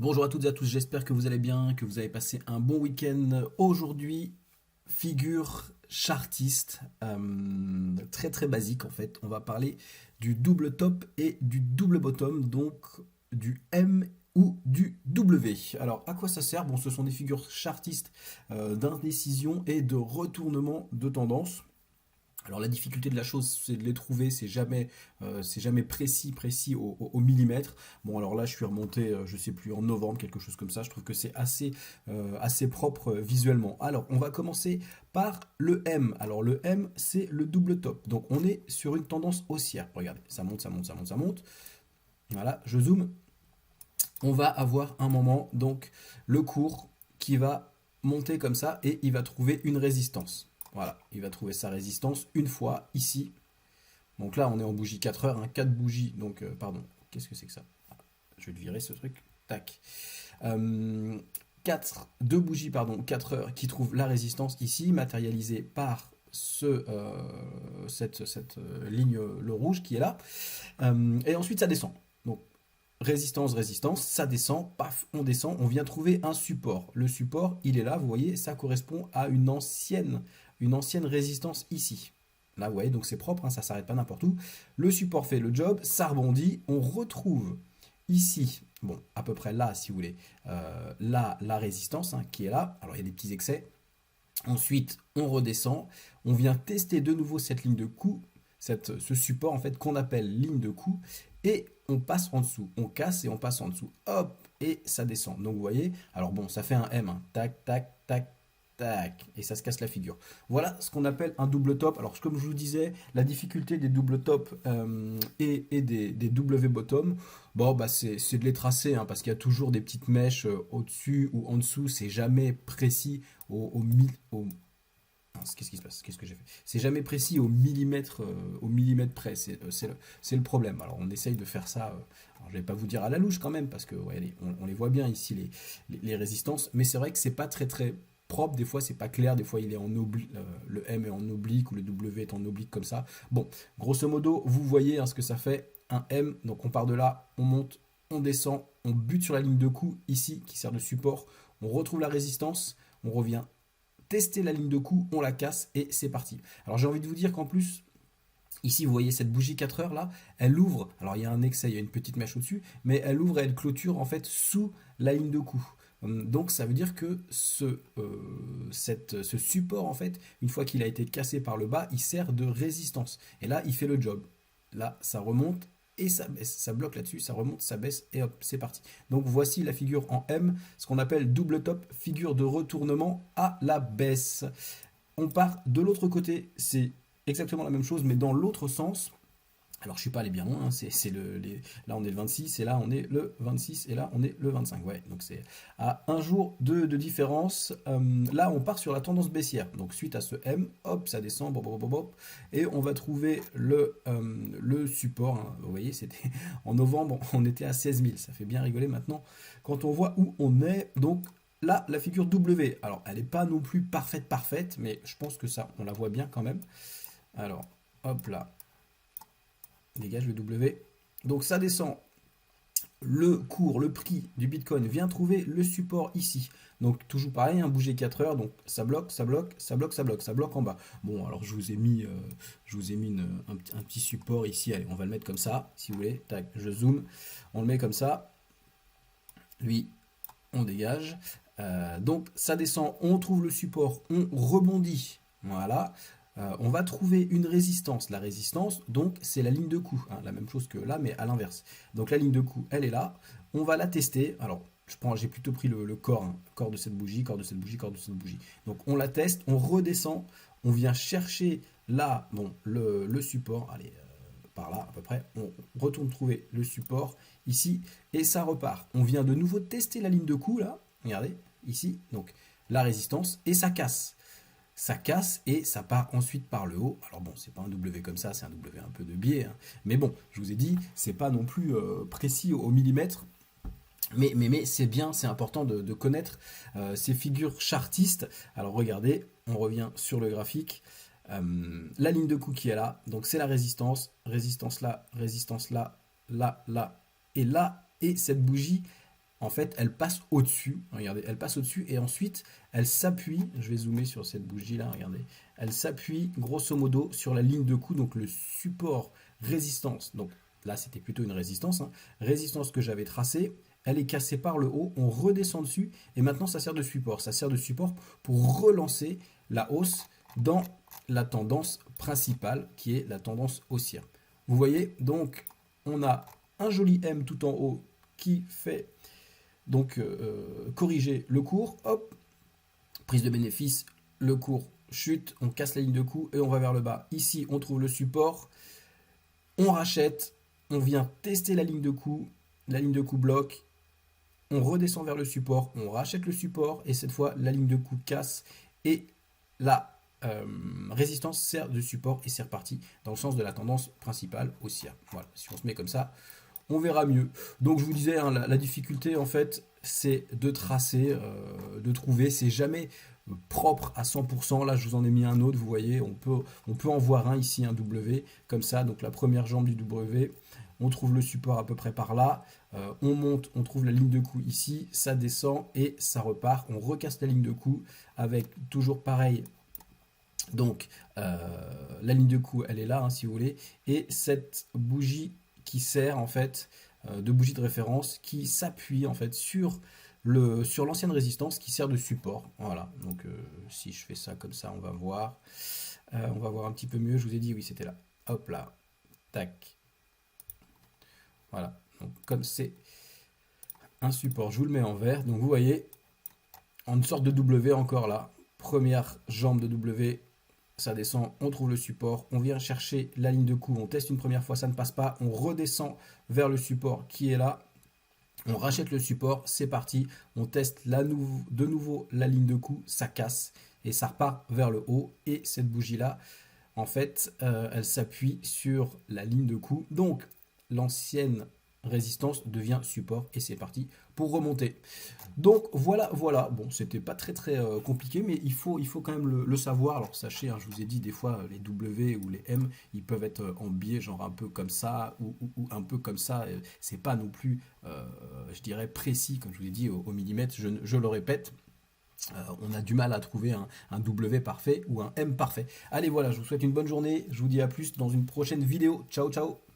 Bonjour à toutes et à tous, j'espère que vous allez bien, que vous avez passé un bon week-end. Aujourd'hui, figure chartiste, très très basique en fait. On va parler du double top et du double bottom, donc du M ou du W. Alors à quoi ça sert? Bon, ce sont des figures chartistes d'indécision et de retournement de tendance. Alors la difficulté de la chose, c'est de les trouver, c'est jamais précis au millimètre. Bon alors là, je suis remonté, je sais plus, en novembre, quelque chose comme ça. Je trouve que c'est assez propre visuellement. Alors on va commencer par le M. Alors le M, c'est le double top. Donc on est sur une tendance haussière. Regardez, ça monte, ça monte, ça monte, ça monte. Voilà, je zoome. On va avoir un moment, donc le cours qui va monter comme ça et il va trouver une résistance. Voilà, il va trouver sa résistance une fois ici. Donc là, on est en bougie 4 heures, hein, 4 bougies. Donc, pardon, qu'est-ce que c'est que ça? Je vais le virer ce truc. Tac. 2 bougies, pardon, 4 heures qui trouvent la résistance ici, matérialisée par cette ligne, le rouge qui est là. Et ensuite, ça descend. Donc, résistance, résistance, ça descend, paf, on descend, on vient trouver un support. Le support, il est là, vous voyez, ça correspond à une ancienne résistance ici. Là, vous voyez, donc c'est propre, hein, ça s'arrête pas n'importe où. Le support fait le job, ça rebondit, on retrouve ici, bon, à peu près là, si vous voulez, là, la résistance hein, qui est là. Alors, il y a des petits excès. Ensuite, on redescend, on vient tester de nouveau cette ligne de coup, ce support en fait qu'on appelle ligne de coup, et on passe en dessous, on casse et on passe en dessous, hop, et ça descend. Donc vous voyez, alors bon, ça fait un M, hein. Tac, tac, tac, tac, et ça se casse la figure. Voilà ce qu'on appelle un double top. Alors comme je vous disais, la difficulté des double top et des W bottom, bon bah c'est de les tracer, hein, parce qu'il y a toujours des petites mèches au-dessus ou en dessous, c'est jamais précis au qu'est-ce qui se passe? Qu'est-ce que j'ai fait? C'est jamais précis au millimètre près. C'est le problème. Alors on essaye de faire ça. Alors, je vais pas vous dire à la louche quand même parce que ouais, on les voit bien ici les résistances. Mais c'est vrai que c'est pas très très propre. Des fois c'est pas clair. Des fois il est en oblique. Le M est en oblique ou le W est en oblique comme ça. Bon, grosso modo, vous voyez hein, ce que ça fait. Un M. Donc on part de là, on monte, on descend, on bute sur la ligne de coup ici qui sert de support. On retrouve la résistance. On revient tester la ligne de coup, on la casse et c'est parti. Alors j'ai envie de vous dire qu'en plus, ici vous voyez cette bougie 4 heures là, elle ouvre, alors il y a un excès, il y a une petite mèche au-dessus, mais elle ouvre et elle clôture en fait sous la ligne de coup. Donc ça veut dire que ce support en fait, une fois qu'il a été cassé par le bas, il sert de résistance. Et là, il fait le job. Là, ça remonte et ça baisse, ça bloque là-dessus, ça remonte, ça baisse et hop, c'est parti. Donc voici la figure en M, ce qu'on appelle double top, figure de retournement à la baisse. On part de l'autre côté, c'est exactement la même chose, mais dans l'autre sens. Alors je suis pas allé bien loin, hein, là on est le 26 et là on est le 26 et là on est le 25. Ouais, donc c'est à un jour de différence. Là on part sur la tendance baissière. Donc suite à ce M, hop, ça descend, bop, bop, bop, bop, et on va trouver le support. Hein. Vous voyez, c'était en novembre, on était à 16 000. Ça fait bien rigoler maintenant quand on voit où on est. Donc là, la figure W, alors elle n'est pas non plus parfaite, mais je pense que ça, on la voit bien quand même. Alors, hop là, dégage le W. Donc ça descend. Le cours, le prix du Bitcoin vient trouver le support ici. Donc toujours pareil, un bouger 4 heures, donc ça bloque, ça bloque, ça bloque, ça bloque, ça bloque en bas. Bon, alors je vous ai mis un petit support ici. Allez, on va le mettre comme ça, si vous voulez. Tac, je zoome. On le met comme ça. Lui, on dégage. Donc ça descend, on trouve le support, on rebondit. Voilà. On va trouver une résistance. La résistance, donc, c'est la ligne de coup. Hein, la même chose que là, mais à l'inverse. Donc la ligne de coup, elle est là. On va la tester. Alors, j'ai plutôt pris le corps, hein, corps de cette bougie, corps de cette bougie, corps de cette bougie. Donc on la teste, on redescend, on vient chercher là, bon, le support. Allez, par là à peu près. On retourne trouver le support ici et ça repart. On vient de nouveau tester la ligne de coup là. Regardez, ici. Donc la résistance et ça casse. Ça casse et ça part ensuite par le haut. Alors bon, c'est pas un W comme ça, c'est un W un peu de biais. Hein. Mais bon, je vous ai dit, c'est pas non plus précis au millimètre. Mais c'est bien, c'est important de connaître ces figures chartistes. Alors regardez, on revient sur le graphique. La ligne de coup qui est là, donc c'est la résistance là, là, là, et là, et cette bougie en fait, elle passe au-dessus. Regardez, elle passe au-dessus et ensuite, elle s'appuie. Je vais zoomer sur cette bougie-là, regardez. Elle s'appuie grosso modo sur la ligne de coup, donc le support résistance. Donc là, c'était plutôt une résistance, hein. Résistance que j'avais tracée. Elle est cassée par le haut, on redescend dessus et maintenant ça sert de support. Ça sert de support pour relancer la hausse dans la tendance principale qui est la tendance haussière. Vous voyez, donc on a un joli M tout en haut qui fait donc corriger le cours. Hop, prise de bénéfice, le cours chute, on casse la ligne de coup et on va vers le bas. Ici, on trouve le support, on rachète, on vient tester la ligne de coup bloque, on redescend vers le support, on rachète le support et cette fois la ligne de coup casse et la résistance sert de support et c'est reparti dans le sens de la tendance principale haussière. Voilà, si on se met comme ça, on verra mieux. Donc je vous disais, hein, la difficulté en fait, c'est de tracer, de trouver, c'est jamais propre à 100%. Là, je vous en ai mis un autre, vous voyez, on peut en voir un ici, un W, comme ça, donc la première jambe du W, on trouve le support à peu près par là, on monte, on trouve la ligne de coup ici, ça descend et ça repart, on recasse la ligne de coup avec toujours pareil. Donc la ligne de coup, elle est là, hein, si vous voulez, et cette bougie qui sert en fait de bougie de référence qui s'appuie en fait sur l'ancienne résistance qui sert de support. Voilà, donc si je fais ça comme ça, on va voir un petit peu mieux. Je vous ai dit, oui, c'était là. Hop là, tac. Voilà, donc comme c'est un support, je vous le mets en vert. Donc vous voyez, en une sorte de W encore là, première jambe de W, ça descend, on trouve le support, on vient chercher la ligne de coup, on teste une première fois, ça ne passe pas, on redescend vers le support qui est là, on rachète le support, c'est parti, on teste de nouveau la ligne de coup, ça casse et ça repart vers le haut et cette bougie là, en fait, elle s'appuie sur la ligne de coup, donc l'ancienne résistance devient support et c'est parti pour remonter. Donc voilà, bon, c'était pas très compliqué, mais il faut quand même le savoir. Alors sachez, hein, je vous ai dit, des fois les W ou les M, ils peuvent être en biais, genre un peu comme ça ou un peu comme ça. C'est pas non plus, je dirais, précis, comme je vous ai dit, au millimètre, je le répète. On a du mal à trouver un W parfait ou un M parfait. Allez, voilà, je vous souhaite une bonne journée. Je vous dis à plus dans une prochaine vidéo. Ciao, ciao!